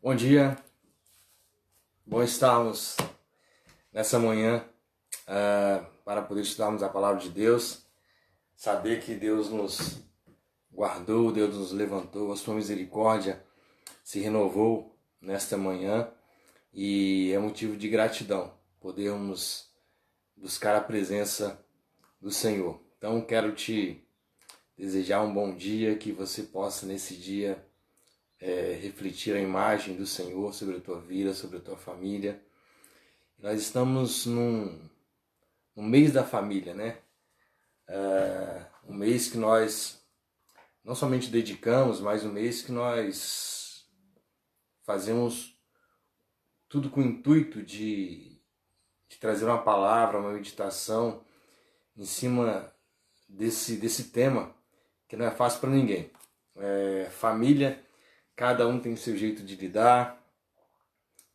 Bom dia, bom estarmos nessa manhã para poder estudarmos a palavra de Deus, saber que Deus nos guardou, Deus nos levantou, a sua misericórdia se renovou nesta manhã e é motivo de gratidão podermos buscar a presença do Senhor. Então quero te desejar um bom dia, que você possa nesse dia refletir a imagem do Senhor sobre a tua vida, sobre a tua família. Nós estamos no mês da família, né? Um mês que nós não somente dedicamos, mas um mês que nós fazemos tudo com o intuito de trazer uma palavra, uma meditação em cima desse tema que não é fácil para ninguém. Família, cada um tem o seu jeito de lidar,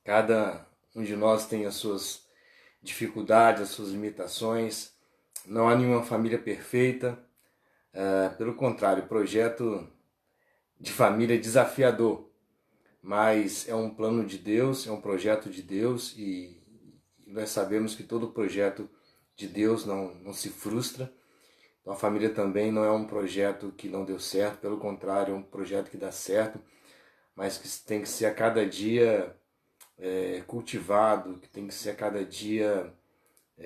cada um de nós tem as suas dificuldades, as suas limitações. Não há nenhuma família perfeita. Pelo contrário, o projeto de família é desafiador, mas é um plano de Deus, é um projeto de Deus e nós sabemos que todo projeto de Deus não se frustra. Então a família também não é um projeto que não deu certo, pelo contrário, é um projeto que dá certo, mas que tem que ser a cada dia cultivado, que tem que ser a cada dia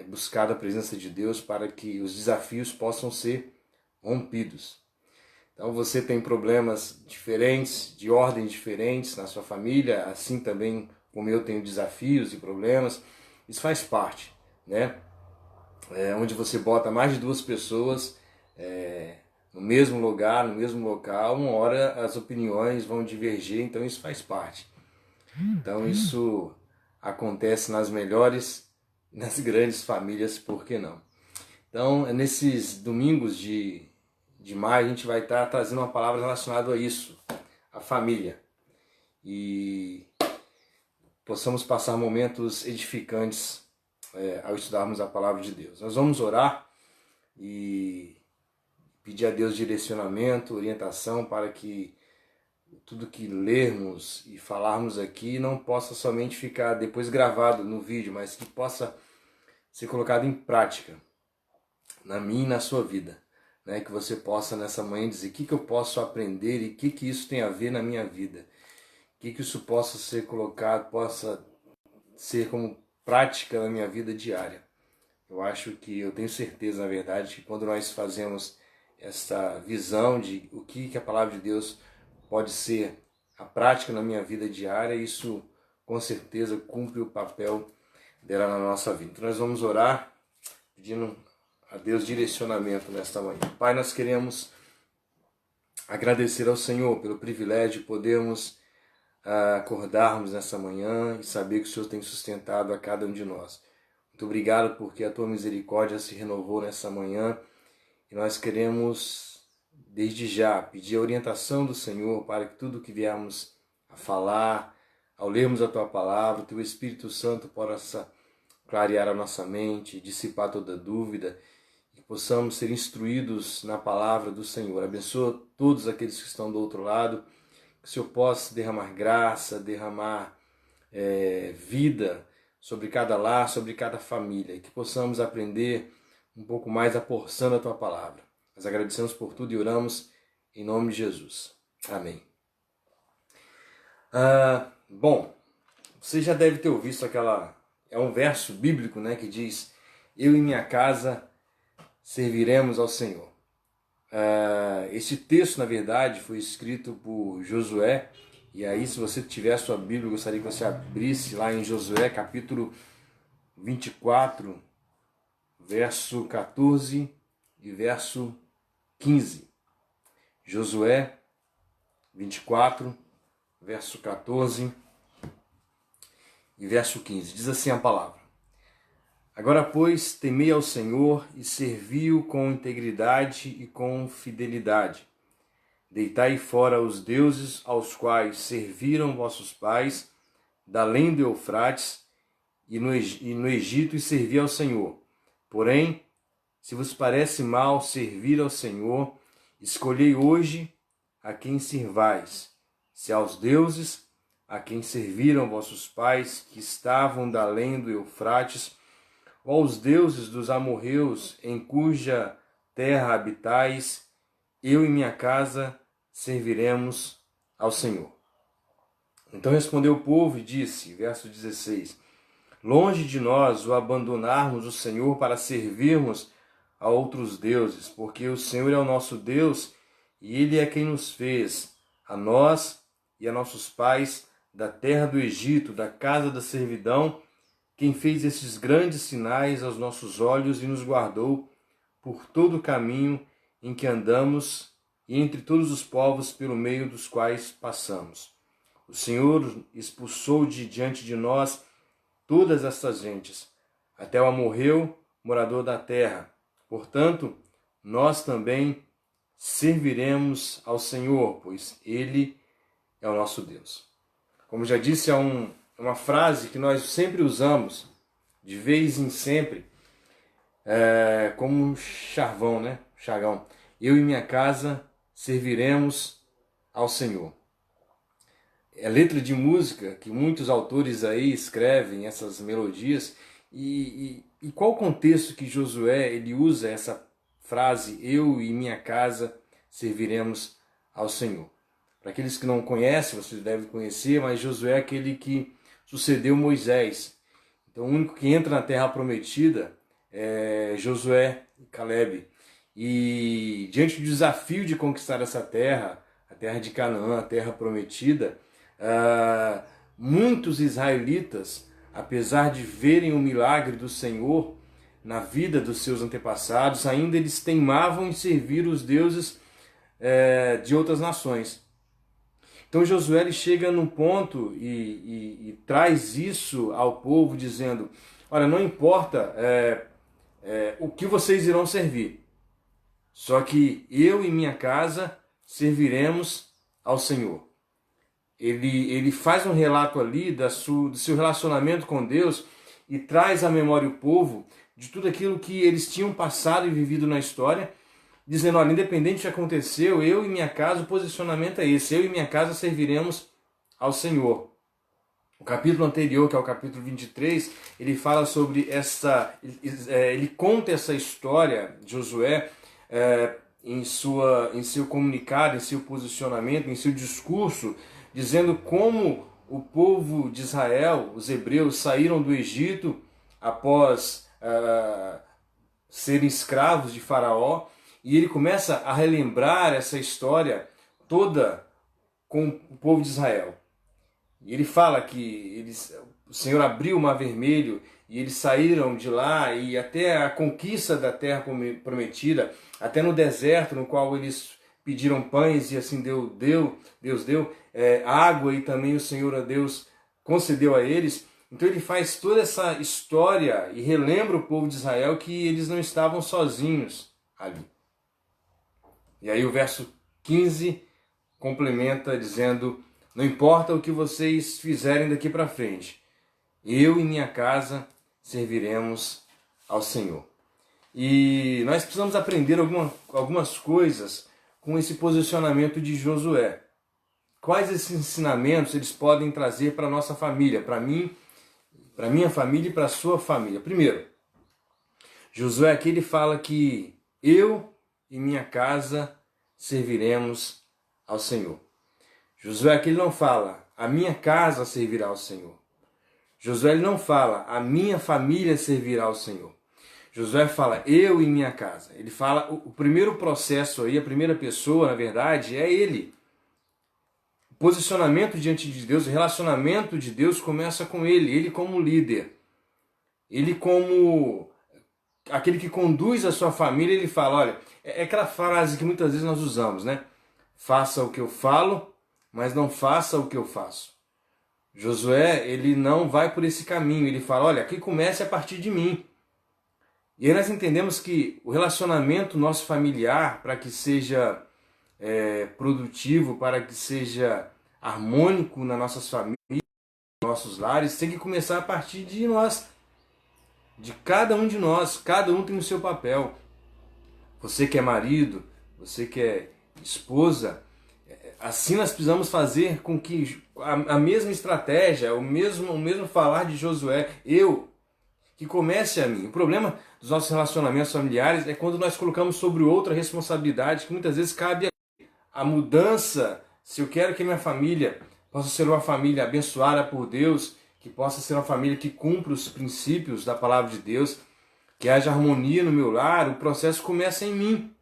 buscado a presença de Deus para que os desafios possam ser rompidos. Então você tem problemas diferentes, de ordens diferentes na sua família, assim também como eu tenho desafios e problemas. Isso faz parte, né? Onde você bota mais de duas pessoas no mesmo lugar, no mesmo local, uma hora as opiniões vão divergir, então isso faz parte. Então isso acontece nas melhores, nas grandes famílias, por que não? Então nesses domingos de maio a gente vai estar trazendo uma palavra relacionada a isso, a família. E possamos passar momentos edificantes ao estudarmos a palavra de Deus. Nós vamos orar e pedir a Deus direcionamento, orientação para que tudo que lermos e falarmos aqui não possa somente ficar depois gravado no vídeo, mas que possa ser colocado em prática na minha e na sua vida. Né? Que você possa nessa manhã dizer o que eu posso aprender e o que isso tem a ver na minha vida. O que isso possa ser colocado, possa ser como prática na minha vida diária. Eu tenho certeza, na verdade, que quando nós fazemos essa visão de o que a palavra de Deus pode ser a prática na minha vida diária, isso com certeza cumpre o papel dela na nossa vida. Então nós vamos orar pedindo a Deus direcionamento nesta manhã. Pai, nós queremos agradecer ao Senhor pelo privilégio de podermos acordarmos nessa manhã e saber que o Senhor tem sustentado a cada um de nós. Muito obrigado porque a tua misericórdia se renovou nessa manhã e nós queremos desde já pedir a orientação do Senhor para que tudo que viermos a falar, ao lermos a tua palavra, o teu Espírito Santo possa clarear a nossa mente, dissipar toda dúvida e possamos ser instruídos na palavra do Senhor. Abençoa todos aqueles que estão do outro lado, que o Senhor possa derramar graça, derramar vida sobre cada lar, sobre cada família, e que possamos aprender um pouco mais a porção da tua palavra. Nós agradecemos por tudo e oramos em nome de Jesus. Amém. Bom, você já deve ter ouvido é um verso bíblico, né, que diz: eu e minha casa serviremos ao Senhor. Esse texto, na verdade, foi escrito por Josué. E aí, se você tiver a sua Bíblia, eu gostaria que você abrisse lá em Josué, capítulo 24, verso 14 e verso 15. Josué 24, verso 14 e verso 15. Diz assim a palavra: agora, pois, temei ao Senhor e servi-o com integridade e com fidelidade. Deitai fora os deuses aos quais serviram vossos pais, da além do Eufrates e no Egito, e servi ao Senhor. Porém, se vos parece mal servir ao Senhor, escolhei hoje a quem sirvais, se aos deuses a quem serviram vossos pais, que estavam da além do Eufrates, ou aos deuses dos amorreus, em cuja terra habitais, eu e minha casa serviremos ao Senhor. Então respondeu o povo e disse, verso 16, longe de nós o abandonarmos o Senhor para servirmos a outros deuses, porque o Senhor é o nosso Deus e Ele é quem nos fez, a nós e a nossos pais, da terra do Egito, da casa da servidão, quem fez esses grandes sinais aos nossos olhos e nos guardou por todo o caminho em que andamos e entre todos os povos pelo meio dos quais passamos. O Senhor expulsou de diante de nós todas estas gentes, até o amorreu, morador da terra. Portanto, nós também serviremos ao Senhor, pois Ele é o nosso Deus. Como já disse, é uma frase que nós sempre usamos, de vez em sempre, como um chavão, né? Chagão. Eu e minha casa serviremos ao Senhor. É letra de música que muitos autores aí escrevem essas melodias. E qual o contexto que Josué ele usa essa frase, eu e minha casa serviremos ao Senhor? Para aqueles que não conhecem, vocês devem conhecer, mas Josué é aquele que sucedeu Moisés. Então o único que entra na terra prometida é Josué e Calebe. E diante do desafio de conquistar essa terra, a terra de Canaã, a terra prometida, muitos israelitas, apesar de verem o milagre do Senhor na vida dos seus antepassados, ainda eles teimavam em servir os deuses de outras nações. Então Josué ele chega num ponto e traz isso ao povo, dizendo, olha, não importa o que vocês irão servir, só que eu e minha casa serviremos ao Senhor. Ele faz um relato ali do seu relacionamento com Deus e traz à memória o povo de tudo aquilo que eles tinham passado e vivido na história, dizendo, olha, independente do que aconteceu, eu e minha casa, o posicionamento é esse, eu e minha casa serviremos ao Senhor. O capítulo anterior, que é o capítulo 23, ele fala sobre ele conta essa história de Josué em seu comunicado, em seu posicionamento, em seu discurso, dizendo como o povo de Israel, os hebreus, saíram do Egito após serem escravos de Faraó, e ele começa a relembrar essa história toda com o povo de Israel. E ele fala que o Senhor abriu o Mar Vermelho e eles saíram de lá e até a conquista da terra prometida, até no deserto no qual eles pediram pães e assim Deus deu água e também o Senhor a Deus concedeu a eles. Então ele faz toda essa história e relembra o povo de Israel que eles não estavam sozinhos ali. E aí o verso 15 complementa dizendo, não importa o que vocês fizerem daqui para frente, eu e minha casa serviremos ao Senhor. E nós precisamos aprender algumas coisas com esse posicionamento de Josué. Quais esses ensinamentos eles podem trazer para a nossa família, para mim, para minha família e para a sua família? Primeiro, Josué aqui ele fala que eu e minha casa serviremos ao Senhor. Josué aqui ele não fala, a minha casa servirá ao Senhor. Josué ele não fala, a minha família servirá ao Senhor. Josué fala, eu e minha casa. Ele fala, o primeiro processo aí, a primeira pessoa, na verdade, é ele. O posicionamento diante de Deus, o relacionamento de Deus começa com ele como líder. Ele como aquele que conduz a sua família, ele fala, olha, é aquela frase que muitas vezes nós usamos, né? Faça o que eu falo, mas não faça o que eu faço. Josué, ele não vai por esse caminho, ele fala, olha, aqui começa a partir de mim. E aí nós entendemos que o relacionamento nosso familiar, para que seja produtivo, para que seja harmônico nas nossas famílias, nos nossos lares, tem que começar a partir de nós. De cada um de nós, cada um tem o seu papel. Você que é marido, você que é esposa, Assim nós precisamos fazer com que a mesma estratégia, o mesmo falar de Josué, que comece a mim. O problema dos nossos relacionamentos familiares é quando nós colocamos sobre o outro a responsabilidade que muitas vezes cabe a mudança. Se eu quero que minha família possa ser uma família abençoada por Deus, que possa ser uma família que cumpra os princípios da palavra de Deus, que haja harmonia no meu lar, o processo começa em mim.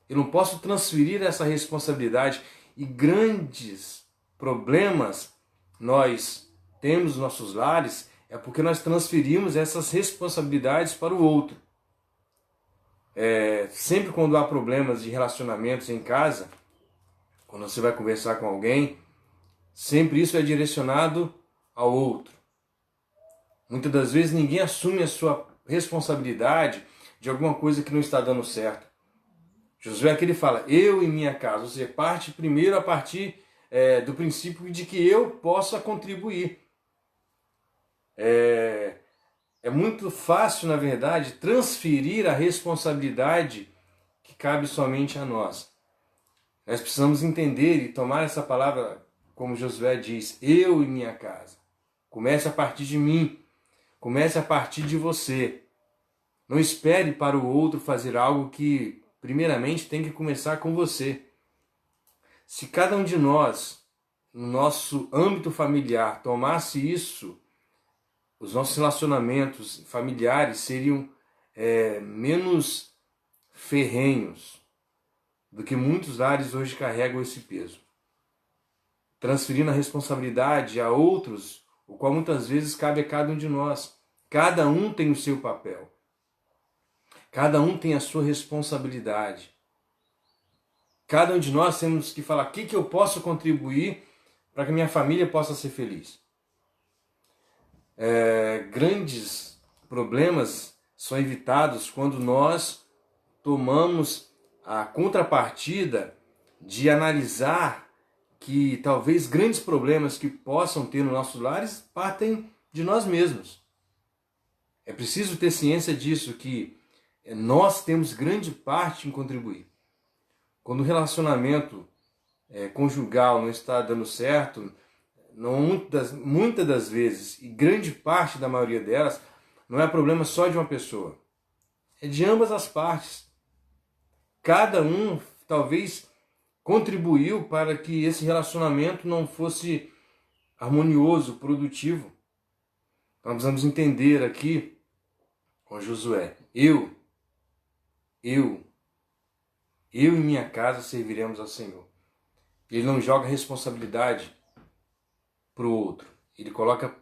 Eu não posso transferir essa responsabilidade, e grandes problemas nós temos nos nossos lares é porque nós transferimos essas responsabilidades para o outro. Sempre quando há problemas de relacionamentos em casa, quando você vai conversar com alguém, sempre isso é direcionado ao outro. Muitas das vezes ninguém assume a sua responsabilidade de alguma coisa que não está dando certo. Josué aqui ele fala, eu e minha casa, ou seja, parte primeiro a partir do princípio de que eu possa contribuir. É muito fácil, na verdade, transferir a responsabilidade que cabe somente a nós. Nós precisamos entender e tomar essa palavra, como Josué diz, eu e minha casa. Comece a partir de mim, comece a partir de você. Não espere para o outro fazer algo que, primeiramente, tem que começar com você. Se cada um de nós, no nosso âmbito familiar, tomasse isso, os nossos relacionamentos familiares seriam menos ferrenhos do que muitos lares hoje carregam esse peso. Transferindo a responsabilidade a outros, o qual muitas vezes cabe a cada um de nós. Cada um tem o seu papel. Cada um tem a sua responsabilidade. Cada um de nós temos que falar o que eu posso contribuir para que minha família possa ser feliz. Grandes problemas são evitados quando nós tomamos a contrapartida de analisar que talvez grandes problemas que possam ter nos nossos lares partem de nós mesmos. É preciso ter ciência disso, que nós temos grande parte em contribuir. Quando o relacionamento conjugal não está dando certo, muitas das vezes, e grande parte da maioria delas, não é problema só de uma pessoa. É de ambas as partes. Cada um talvez contribuiu para que esse relacionamento não fosse harmonioso, produtivo. Nós precisamos entender aqui com Josué, eu e minha casa serviremos ao Senhor. Ele não joga responsabilidade para o outro. Ele coloca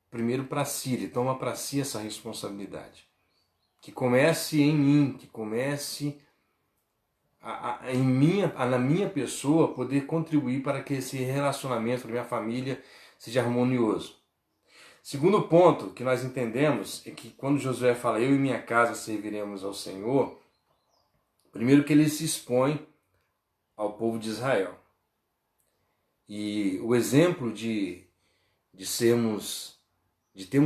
primeiro para si, ele toma para si essa responsabilidade. Que comece em mim, que comece na minha pessoa poder contribuir para que esse relacionamento da minha família seja harmonioso. Segundo ponto que nós entendemos é que quando Josué fala eu e minha casa serviremos ao Senhor, primeiro que ele se expõe ao povo de Israel. E o exemplo de termos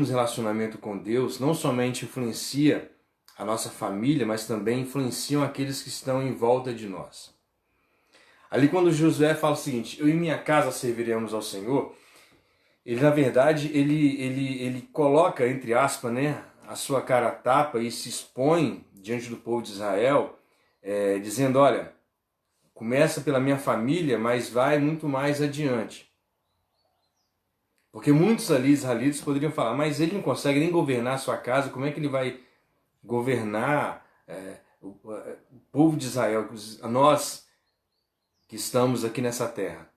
relacionamento com Deus não somente influencia a nossa família, mas também influenciam aqueles que estão em volta de nós. Ali quando Josué fala o seguinte, eu e minha casa serviremos ao Senhor, ele na verdade ele coloca, entre aspas, a sua cara a tapa e se expõe diante do povo de Israel, dizendo, olha, começa pela minha família, mas vai muito mais adiante. Porque muitos ali israelitas poderiam falar, mas ele não consegue nem governar a sua casa, como é que ele vai governar o povo de Israel, nós que estamos aqui nessa terra?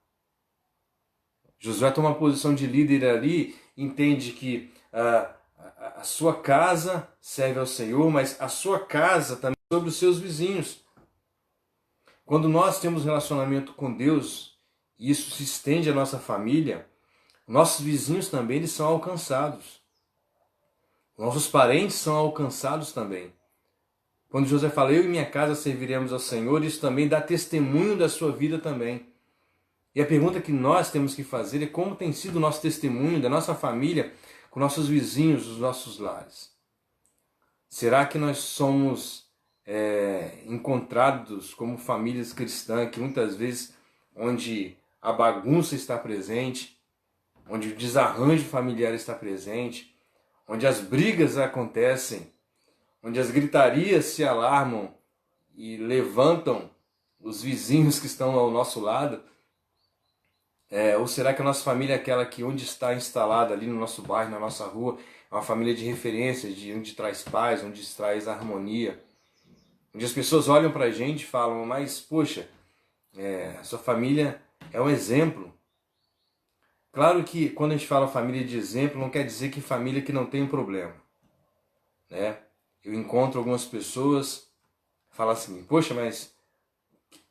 Josué toma uma posição de líder ali, entende que a sua casa serve ao Senhor, mas a sua casa também é sobre os seus vizinhos. Quando nós temos relacionamento com Deus, e isso se estende à nossa família, nossos vizinhos também eles são alcançados. Nossos parentes são alcançados também. Quando José fala, eu e minha casa serviremos ao Senhor, isso também dá testemunho da sua vida também. E a pergunta que nós temos que fazer é como tem sido o nosso testemunho da nossa família com nossos vizinhos, os nossos lares. Será que nós somos encontrados como famílias cristãs, que muitas vezes, onde a bagunça está presente, onde o desarranjo familiar está presente, onde as brigas acontecem, onde as gritarias se alarmam e levantam os vizinhos que estão ao nosso lado? Ou será que a nossa família é aquela que onde está instalada ali no nosso bairro, na nossa rua, é uma família de referência, de onde traz paz, onde traz harmonia, onde as pessoas olham para a gente e falam, mas poxa, a sua família é um exemplo. Claro que quando a gente fala família de exemplo, não quer dizer que família que não tem problema, né? Eu encontro algumas pessoas que falam assim, poxa, mas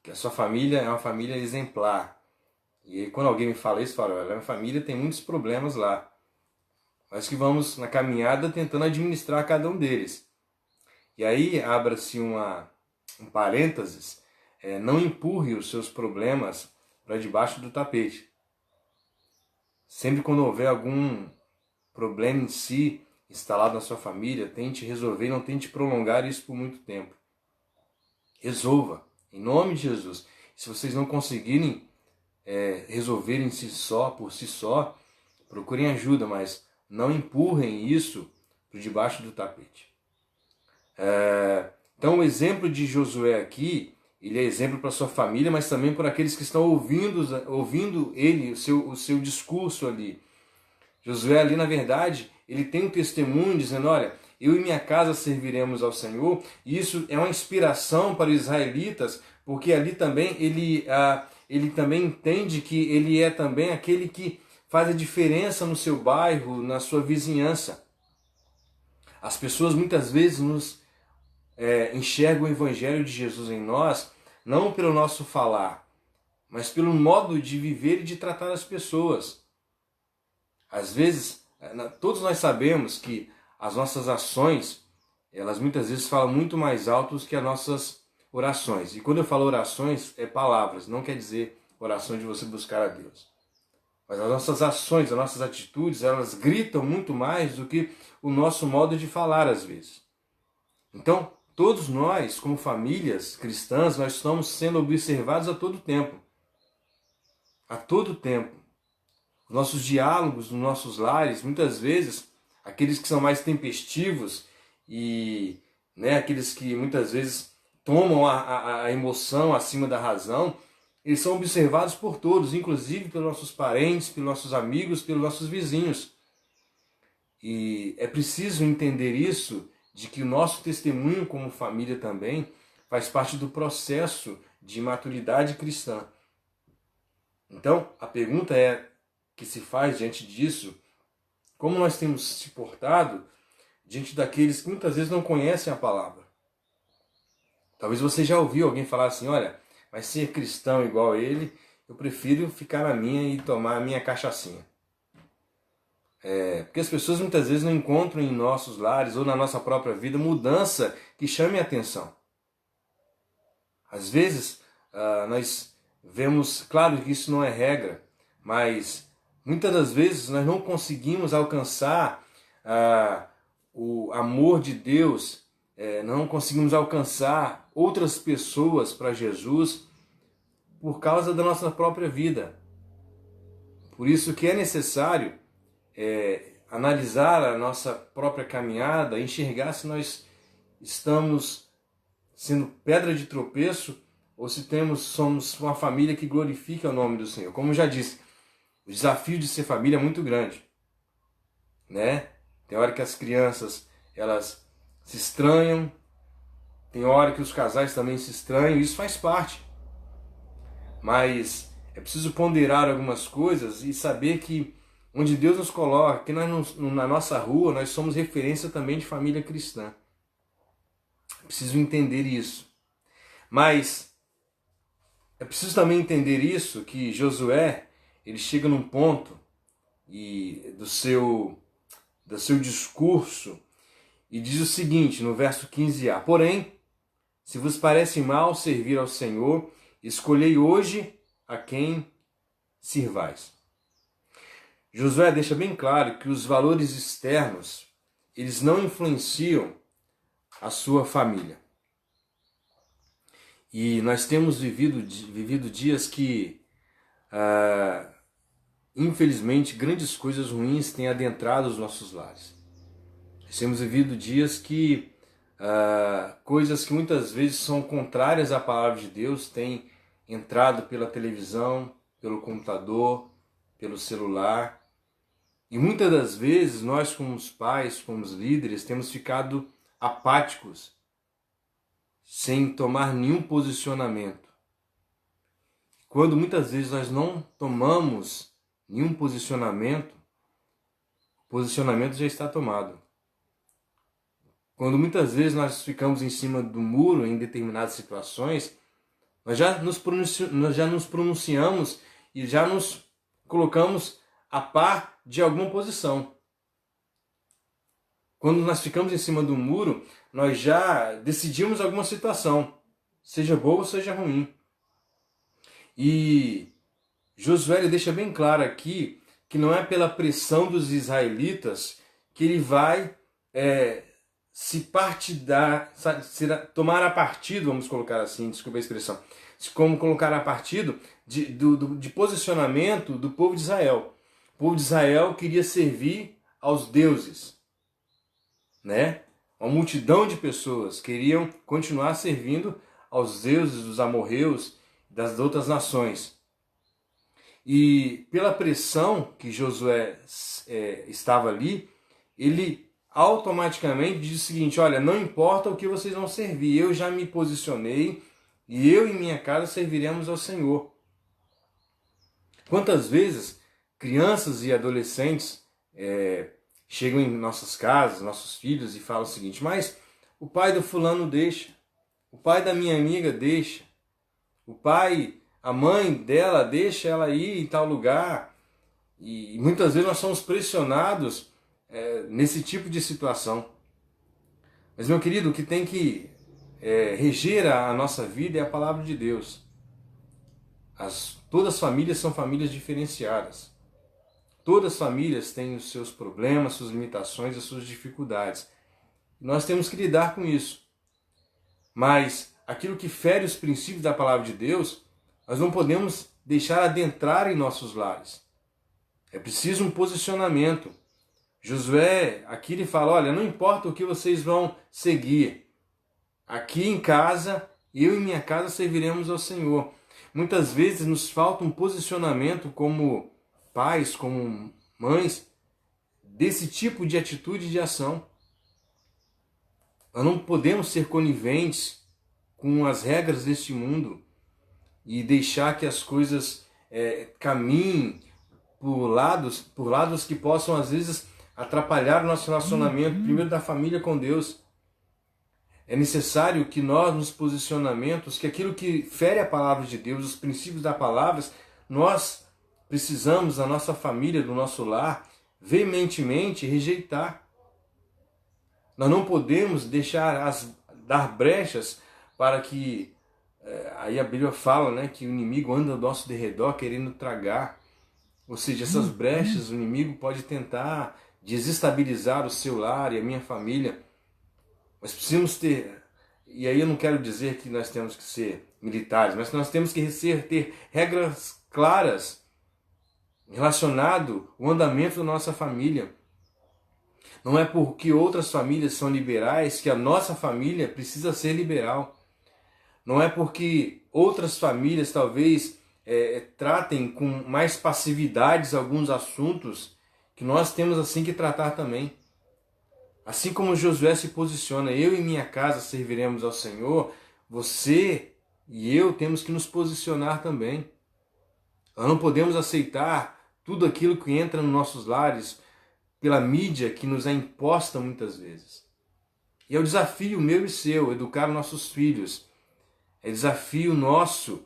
a sua família é uma família exemplar. E aí, quando alguém me fala isso, eu falo, olha, minha família tem muitos problemas lá. Nós que vamos na caminhada tentando administrar cada um deles. E aí abre-se um parênteses, não empurre os seus problemas para debaixo do tapete. Sempre quando houver algum problema em si instalado na sua família, tente resolver, não tente prolongar isso por muito tempo. Resolva, em nome de Jesus. Se vocês não conseguirem resolver por si só, procurem ajuda, mas não empurrem isso por debaixo do tapete. Então o exemplo de Josué aqui, ele é exemplo para sua família, mas também para aqueles que estão ouvindo ele, o seu discurso ali. Josué ali, na verdade, ele tem um testemunho dizendo, olha, eu e minha casa serviremos ao Senhor, e isso é uma inspiração para os israelitas, porque ali também ele também entende que ele é também aquele que faz a diferença no seu bairro, na sua vizinhança. As pessoas muitas vezes nos enxergam o Evangelho de Jesus em nós, não pelo nosso falar, mas pelo modo de viver e de tratar as pessoas. Às vezes, todos nós sabemos que as nossas ações, elas muitas vezes falam muito mais alto que as nossas orações. E quando eu falo orações, é palavras, não quer dizer oração de você buscar a Deus. Mas as nossas ações, as nossas atitudes, elas gritam muito mais do que o nosso modo de falar às vezes. Então, todos nós, como famílias cristãs, nós estamos sendo observados a todo tempo. A todo tempo. Nossos diálogos nos nossos lares, muitas vezes, aqueles que são mais tempestivos e aqueles que muitas vezes tomam a emoção acima da razão, eles são observados por todos, inclusive pelos nossos parentes, pelos nossos amigos, pelos nossos vizinhos. E é preciso entender isso, de que o nosso testemunho como família também faz parte do processo de maturidade cristã. Então, a pergunta que se faz diante disso, como nós temos se portado diante daqueles que muitas vezes não conhecem a palavra. Talvez você já ouviu alguém falar assim, olha, mas ser cristão igual a ele, eu prefiro ficar na minha e tomar a minha cachaçinha. Porque as pessoas muitas vezes não encontram em nossos lares ou na nossa própria vida mudança que chame a atenção. Às vezes nós vemos, claro que isso não é regra, mas muitas das vezes nós não conseguimos alcançar o amor de Deus, não conseguimos alcançar outras pessoas para Jesus por causa da nossa própria vida. Por isso que é necessário analisar a nossa própria caminhada, enxergar se nós estamos sendo pedra de tropeço ou se somos uma família que glorifica o nome do Senhor. Como eu já disse, o desafio de ser família é muito grande, né? Tem hora que as crianças elas se estranham, tem hora que os casais também se estranham, isso faz parte. Mas é preciso ponderar algumas coisas e saber que onde Deus nos coloca, que nós, na nossa rua, nós somos referência também de família cristã. É preciso entender isso. Mas é preciso também entender isso, que Josué, ele chega num ponto do seu discurso e diz o seguinte, no verso 15a, porém, se vos parece mal servir ao Senhor, escolhei hoje a quem sirvais. Josué deixa bem claro que os valores externos, eles não influenciam a sua família. E nós temos vivido dias que infelizmente, grandes coisas ruins têm adentrado os nossos lares. Nós temos vivido dias que coisas que muitas vezes são contrárias à palavra de Deus têm entrado pela televisão, pelo computador, pelo celular. E muitas das vezes nós, como os pais, como os líderes, temos ficado apáticos, sem tomar nenhum posicionamento. Quando muitas vezes nós não tomamos nenhum posicionamento, o posicionamento já está tomado. Quando muitas vezes nós ficamos em cima do muro em determinadas situações, nós já nos pronunciamos e já nos colocamos a par de alguma posição. Quando nós ficamos em cima do muro, nós já decidimos alguma situação, seja boa ou seja ruim. E Josué deixa bem claro aqui que não é pela pressão dos israelitas que ele vai tomar a partido, vamos colocar assim, desculpa a expressão, como colocar a partido de posicionamento do povo de Israel. O povo de Israel queria servir aos deuses, né? Uma multidão de pessoas queriam continuar servindo aos deuses dos amorreus, das outras nações. E pela pressão que Josué estava ali, ele automaticamente diz o seguinte: olha, não importa o que vocês vão servir, eu já me posicionei e eu e minha casa serviremos ao Senhor. Quantas vezes crianças e adolescentes chegam em nossas casas, nossos filhos, e falam o seguinte: mas o pai do fulano deixa, o pai da minha amiga deixa, a mãe dela deixa ela ir em tal lugar. E muitas vezes nós somos pressionados nesse tipo de situação. Mas, meu querido, o que tem que reger a nossa vida é a palavra de Deus. Todas as famílias são famílias diferenciadas. Todas as famílias têm os seus problemas, suas limitações, as suas dificuldades. Nós temos que lidar com isso. Mas aquilo que fere os princípios da palavra de Deus, nós não podemos deixar adentrar em nossos lares. É preciso um posicionamento. Josué, aqui ele fala: olha, não importa o que vocês vão seguir. Aqui em casa, eu e minha casa serviremos ao Senhor. Muitas vezes nos falta um posicionamento como pais, como mães, desse tipo de atitude e de ação. Nós não podemos ser coniventes com as regras deste mundo e deixar que as coisas caminhem por lados que possam, às vezes, atrapalhar o nosso relacionamento, primeiro da família com Deus. É necessário que nós, nos posicionamentos, que aquilo que fere a palavra de Deus, os princípios da palavra, nós precisamos, a nossa família, do nosso lar, veementemente rejeitar. Nós não podemos dar brechas para que, aí a Bíblia fala, né, que o inimigo anda ao nosso derredor querendo tragar. Ou seja, essas brechas o inimigo pode tentar desestabilizar o seu lar e a minha família. Nós precisamos ter, e aí eu não quero dizer que nós temos que ser militares, mas nós temos que ter regras claras relacionado ao andamento da nossa família. Não é porque outras famílias são liberais que a nossa família precisa ser liberal. Não é porque outras famílias talvez tratem com mais passividades alguns assuntos que nós temos assim que tratar também. Assim como Josué se posiciona: eu e minha casa serviremos ao Senhor, você e eu temos que nos posicionar também. Nós não podemos aceitar tudo aquilo que entra nos nossos lares pela mídia que nos é imposta muitas vezes. E é o desafio meu e seu, educar nossos filhos. É desafio nosso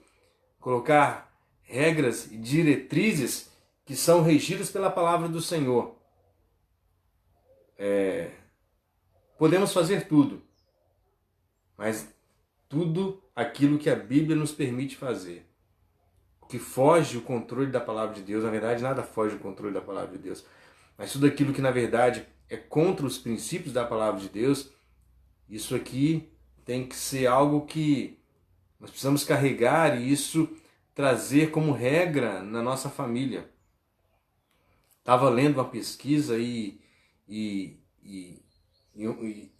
colocar regras e diretrizes que são regidas pela palavra do Senhor. Podemos fazer tudo, mas tudo aquilo que a Bíblia nos permite fazer. O que foge o controle da palavra de Deus, na verdade nada foge o controle da palavra de Deus, mas tudo aquilo que na verdade é contra os princípios da palavra de Deus, isso aqui tem que ser algo que nós precisamos carregar, e isso trazer como regra na nossa família. Estava lendo uma pesquisa e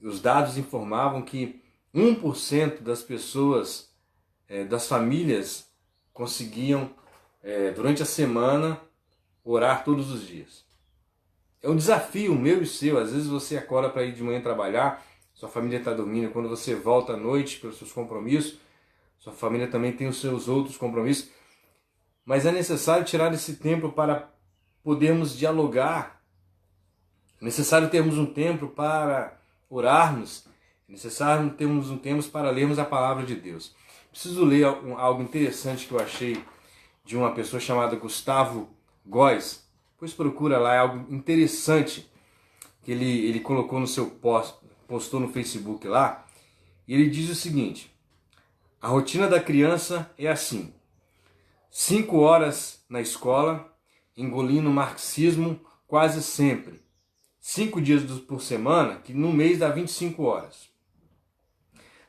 os dados informavam que 1% das pessoas, das famílias, conseguiam, durante a semana, orar todos os dias. É um desafio meu e seu. Às vezes você acorda para ir de manhã trabalhar, sua família está dormindo. Quando você volta à noite pelos seus compromissos, sua família também tem os seus outros compromissos. Mas é necessário tirar esse tempo para podermos dialogar. É necessário termos um tempo para orarmos. É necessário termos um tempo para lermos a palavra de Deus. Preciso ler algo interessante que eu achei de uma pessoa chamada Gustavo Góes. Pois procura lá, é algo interessante que ele colocou no seu postou no Facebook lá. E ele diz o seguinte: a rotina da criança é assim: 5 horas na escola, engolindo marxismo quase sempre. 5 dias por semana, que no mês dá 25 horas.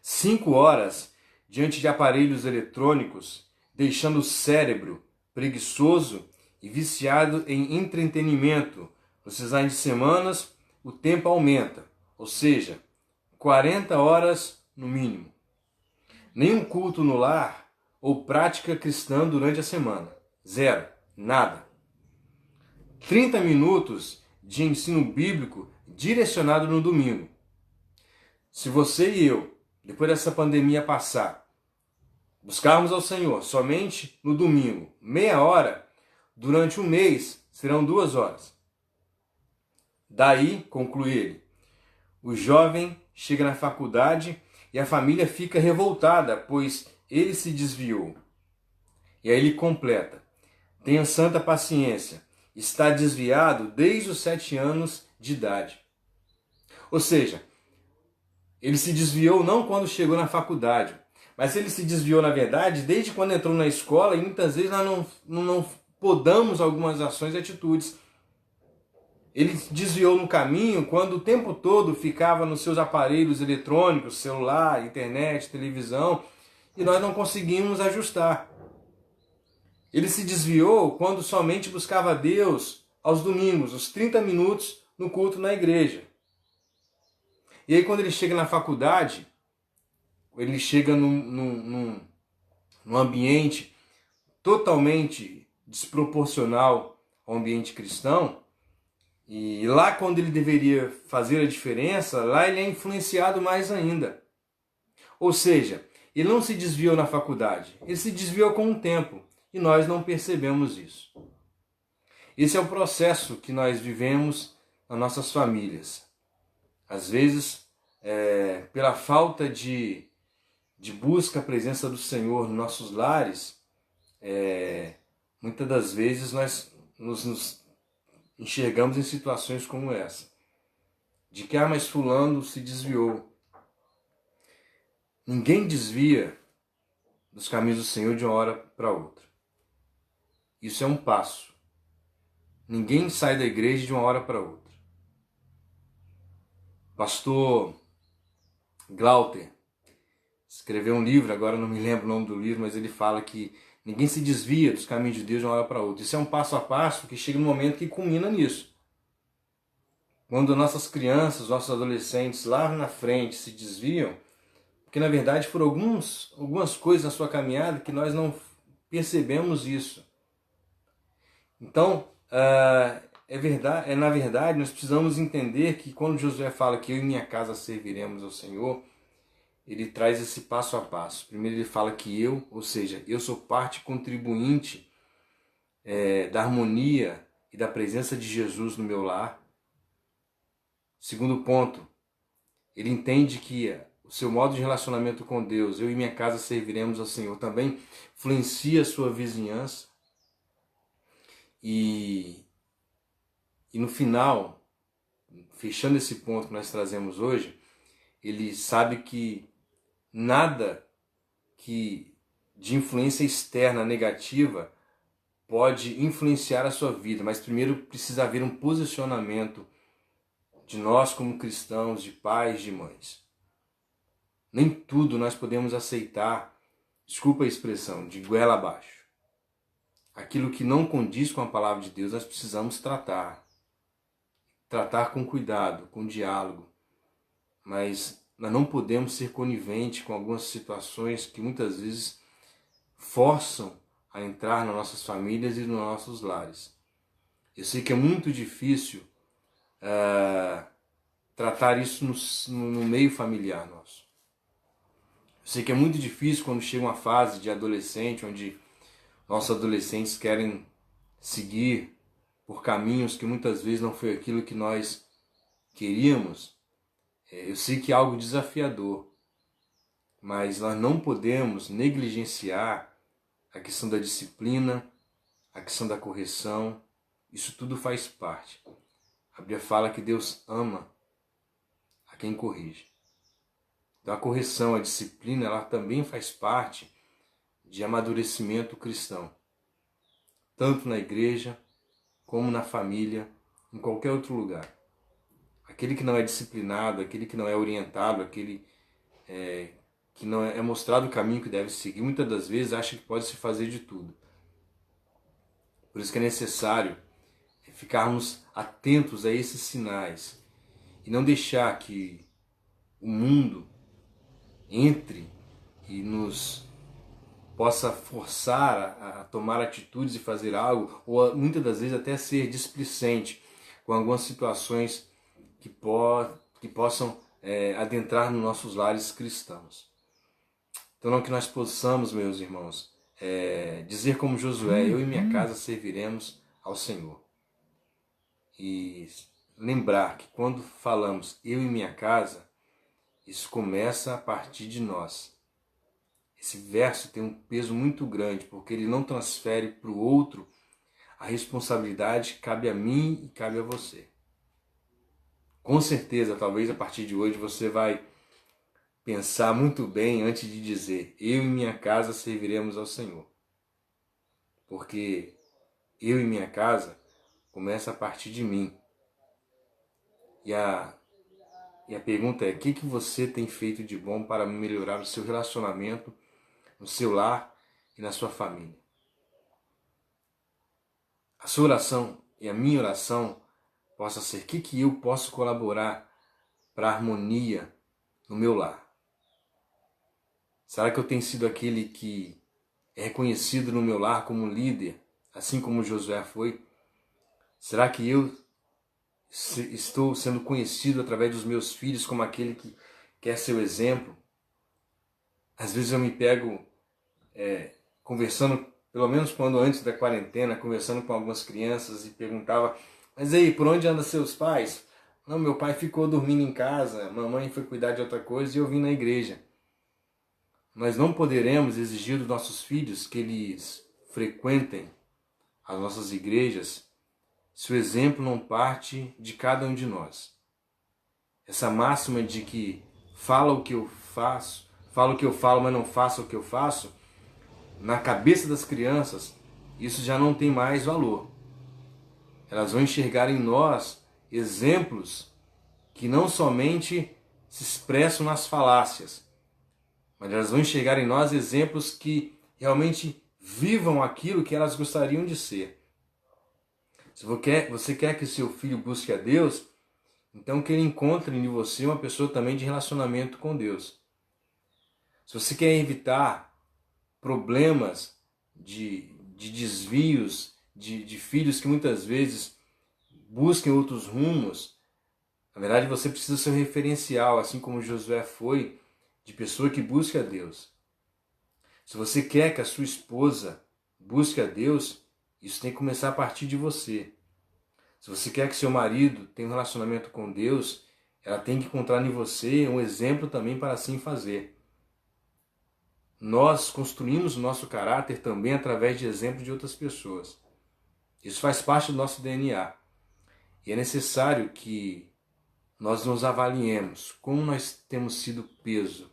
5 horas diante de aparelhos eletrônicos, deixando o cérebro preguiçoso e viciado em entretenimento. Nos finais de semanas, o tempo aumenta, ou seja, 40 horas no mínimo. Nenhum culto no lar ou prática cristã durante a semana. Zero. Nada. 30 minutos de ensino bíblico direcionado no domingo. Se você e eu, depois dessa pandemia passar, buscarmos ao Senhor somente no domingo, meia hora, durante um mês serão 2 horas. Daí, conclui ele, o jovem chega na faculdade e a família fica revoltada, pois ele se desviou. E aí ele completa: tenha santa paciência, está desviado desde os 7 anos de idade. Ou seja, ele se desviou não quando chegou na faculdade, mas ele se desviou, na verdade, desde quando entrou na escola, e muitas vezes nós não podamos algumas ações e atitudes. Ele se desviou no caminho quando o tempo todo ficava nos seus aparelhos eletrônicos, celular, internet, televisão, e nós não conseguimos ajustar. Ele se desviou quando somente buscava Deus aos domingos, os 30 minutos no culto na igreja. E aí quando ele chega na faculdade, ele chega num ambiente totalmente desproporcional ao ambiente cristão, e lá quando ele deveria fazer a diferença, lá ele é influenciado mais ainda. Ou seja, ele não se desviou na faculdade, ele se desviou com o tempo, e nós não percebemos isso. Esse é o processo que nós vivemos nas nossas famílias. Às vezes, pela falta de busca à presença do Senhor nos nossos lares, muitas das vezes nós nos enxergamos em situações como essa. De que, mas fulano se desviou. Ninguém desvia dos caminhos do Senhor de uma hora para outra. Isso é um passo. Ninguém sai da igreja de uma hora para outra. Pastor Glauter escreveu um livro, agora não me lembro o nome do livro, mas ele fala que ninguém se desvia dos caminhos de Deus de uma hora para outra. Isso é um passo a passo que chega no momento que culmina nisso. Quando nossas crianças, nossos adolescentes lá na frente se desviam, porque na verdade foram algumas coisas na sua caminhada que nós não percebemos isso. Então, na verdade, nós precisamos entender que quando Josué fala que eu e minha casa serviremos ao Senhor, ele traz esse passo a passo. Primeiro ele fala que ou seja, eu sou parte contribuinte da harmonia e da presença de Jesus no meu lar. Segundo ponto, ele entende que o seu modo de relacionamento com Deus, eu e minha casa serviremos ao Senhor, também influencia a sua vizinhança. E no final, fechando esse ponto que nós trazemos hoje, ele sabe que nada de influência externa negativa pode influenciar a sua vida, mas primeiro precisa haver um posicionamento de nós como cristãos, de pais, de mães. Nem tudo nós podemos aceitar, desculpa a expressão, de goela abaixo. aquilo que não condiz com a palavra de Deus, nós precisamos tratar. Tratar com cuidado, com diálogo. Mas nós não podemos ser coniventes com algumas situações que muitas vezes forçam a entrar nas nossas famílias e nos nossos lares. Eu sei que é muito difícil tratar isso no meio familiar nosso. Eu sei que é muito difícil quando chega uma fase de adolescente, onde nossos adolescentes querem seguir por caminhos que muitas vezes não foi aquilo que nós queríamos. Eu sei que é algo desafiador, mas nós não podemos negligenciar a questão da disciplina, a questão da correção. Isso tudo faz parte. A Bíblia fala que Deus ama a quem corrige. Então a correção, a disciplina, ela também faz parte de amadurecimento cristão. Tanto na igreja, como na família, em qualquer outro lugar. Aquele que não é disciplinado, aquele que não é orientado, aquele que não é mostrado o caminho que deve seguir, muitas das vezes acha que pode se fazer de tudo. Por isso que é necessário ficarmos atentos a esses sinais e não deixar que o mundo entre e nos possa forçar a tomar atitudes e fazer algo, ou muitas das vezes até ser displicente com algumas situações que possam adentrar nos nossos lares cristãos. Então não que nós possamos, meus irmãos, dizer como Josué: eu e minha casa serviremos ao Senhor. E lembrar que quando falamos eu e minha casa, isso começa a partir de nós. Esse verso tem um peso muito grande, porque ele não transfere para o outro a responsabilidade que cabe a mim e cabe a você. Com certeza, talvez a partir de hoje você vai pensar muito bem antes de dizer eu e minha casa serviremos ao Senhor. Porque eu e minha casa começa a partir de mim. E a pergunta é: o que você tem feito de bom para melhorar o seu relacionamento no seu lar e na sua família? A sua oração e a minha oração possa ser: o que eu posso colaborar para a harmonia no meu lar? Será que eu tenho sido aquele que é reconhecido no meu lar como líder, assim como Josué foi? Será que eu estou sendo conhecido através dos meus filhos como aquele que quer ser o exemplo? Às vezes eu me pego conversando, pelo menos quando antes da quarentena, conversando com algumas crianças e perguntava: mas aí, por onde andam seus pais? Não, meu pai ficou dormindo em casa, mamãe foi cuidar de outra coisa e eu vim na igreja. Nós não poderemos exigir dos nossos filhos que eles frequentem as nossas igrejas se o exemplo não parte de cada um de nós. Essa máxima de que fala o que eu faço, fala o que eu falo, mas não faço o que eu faço, na cabeça das crianças, isso já não tem mais valor. Elas vão enxergar em nós exemplos que não somente se expressam nas falácias, mas elas vão enxergar em nós exemplos que realmente vivam aquilo que elas gostariam de ser. Se você quer que seu filho busque a Deus, então que ele encontre em você uma pessoa também de relacionamento com Deus. Se você quer evitar problemas de desvios, de filhos que muitas vezes busquem outros rumos, na verdade você precisa ser um referencial, assim como Josué foi, de pessoa que busca a Deus. Se você quer que a sua esposa busque a Deus, isso tem que começar a partir de você. Se você quer que seu marido tenha um relacionamento com Deus, ela tem que encontrar em você um exemplo também para assim fazer. Nós construímos o nosso caráter também através de exemplos de outras pessoas. Isso faz parte do nosso DNA. E é necessário que nós nos avaliemos como nós temos sido peso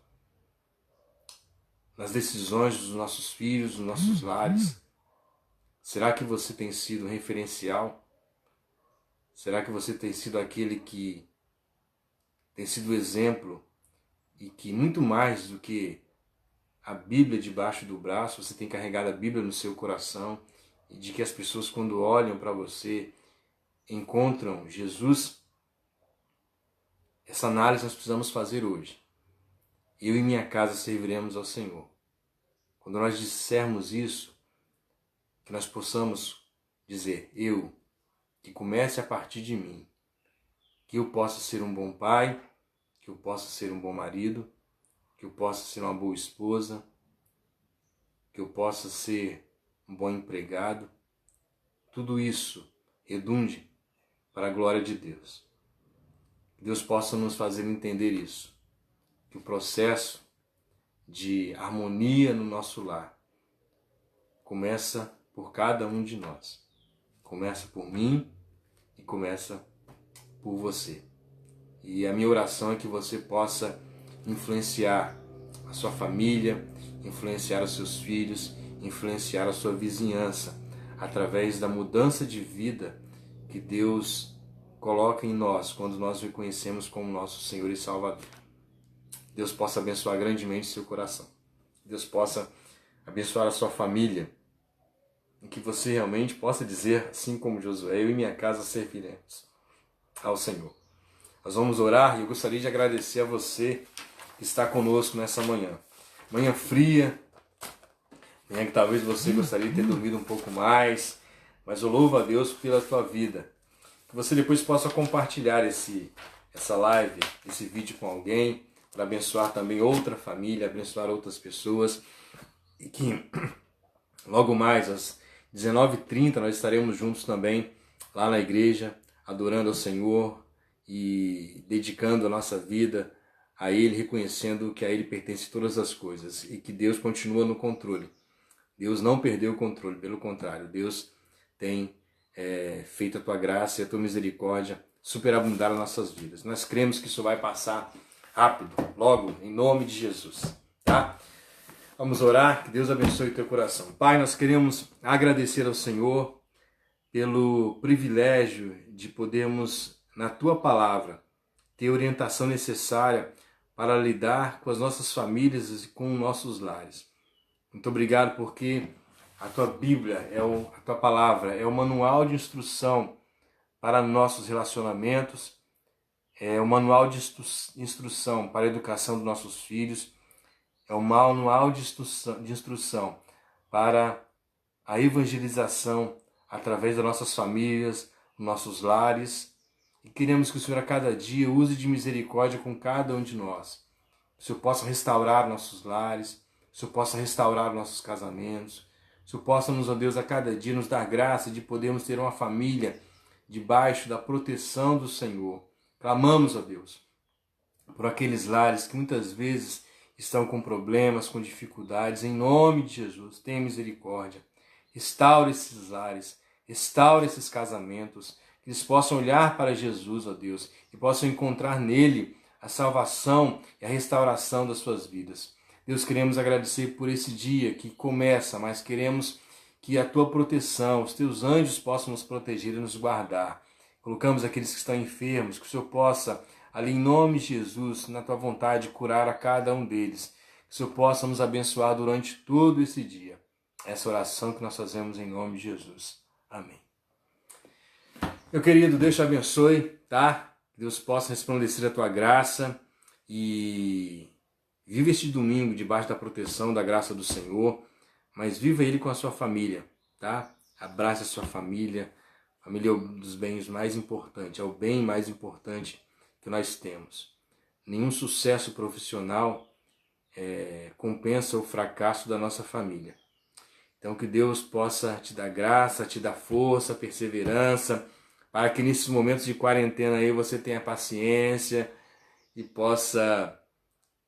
nas decisões dos nossos filhos, dos nossos lares. Será que você tem sido um referencial? Será que você tem sido aquele que tem sido exemplo e que muito mais do que a Bíblia debaixo do braço, você tem carregado a Bíblia no seu coração e de que as pessoas, quando olham para você, encontram Jesus. Essa análise nós precisamos fazer hoje. Eu e minha casa serviremos ao Senhor. Quando nós dissermos isso, que nós possamos dizer, que comece a partir de mim, que eu possa ser um bom pai, que eu possa ser um bom marido, que eu possa ser uma boa esposa, que eu possa ser um bom empregado. Tudo isso redunde para a glória de Deus. Que Deus possa nos fazer entender isso, que o processo de harmonia no nosso lar começa por cada um de nós. Começa por mim e começa por você. E a minha oração é que você possa influenciar a sua família, influenciar os seus filhos, influenciar a sua vizinhança, através da mudança de vida que Deus coloca em nós quando nós o reconhecemos como nosso Senhor e Salvador. Deus possa abençoar grandemente seu coração. Deus possa abençoar a sua família, e que você realmente possa dizer, assim como Josué, eu e minha casa serviremos ao Senhor. Nós vamos orar e eu gostaria de agradecer a você que está conosco nessa manhã. Manhã fria, manhã que talvez você gostaria de ter dormido um pouco mais, mas eu louvo a Deus pela tua vida. Que você depois possa compartilhar essa live, esse vídeo com alguém, para abençoar também outra família, abençoar outras pessoas. E que logo mais, às 19h30, nós estaremos juntos também lá na igreja, adorando ao Senhor e dedicando a nossa vida a Ele, reconhecendo que a Ele pertence todas as coisas e que Deus continua no controle. Deus não perdeu o controle, pelo contrário, Deus tem feito a tua graça e a tua misericórdia superabundar as nossas vidas. Nós cremos que isso vai passar rápido, logo, em nome de Jesus, tá? Vamos orar, que Deus abençoe o teu coração. Pai, nós queremos agradecer ao Senhor pelo privilégio de podermos, na tua palavra, ter a orientação necessária para lidar com as nossas famílias e com nossos lares. Muito obrigado porque a tua Bíblia, a tua palavra, é o manual de instrução para nossos relacionamentos, é o manual de instrução para a educação dos nossos filhos, é o manual de instrução para a evangelização através das nossas famílias, nossos lares. E queremos que o Senhor a cada dia use de misericórdia com cada um de nós. Que o Senhor possa restaurar nossos lares, que o Senhor possa restaurar nossos casamentos, que o Senhor possa, ó Deus, a cada dia nos dar graça de podermos ter uma família debaixo da proteção do Senhor. Clamamos, ó Deus, por aqueles lares que muitas vezes estão com problemas, com dificuldades. Em nome de Jesus, tenha misericórdia. Restaure esses lares, restaure esses casamentos, que eles possam olhar para Jesus, ó Deus, e possam encontrar nele a salvação e a restauração das suas vidas. Deus, queremos agradecer por esse dia que começa, mas queremos que a tua proteção, os teus anjos possam nos proteger e nos guardar. Colocamos aqueles que estão enfermos, que o Senhor possa, ali em nome de Jesus, na tua vontade, curar a cada um deles. Que o Senhor possa nos abençoar durante todo esse dia. Essa oração que nós fazemos em nome de Jesus. Amém. Meu querido, Deus te abençoe, tá? Que Deus possa resplandecer a tua graça e viva este domingo debaixo da proteção da graça do Senhor, mas viva ele com a sua família, tá? Abrace a sua família. Família é um dos bens mais importantes, é o bem mais importante que nós temos. Nenhum sucesso profissional compensa o fracasso da nossa família. Então que Deus possa te dar graça, te dar força, perseverança, para que nesses momentos de quarentena aí você tenha paciência e possa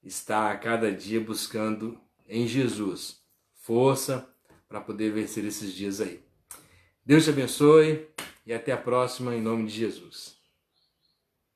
estar a cada dia buscando em Jesus força para poder vencer esses dias aí. Deus te abençoe e até a próxima em nome de Jesus.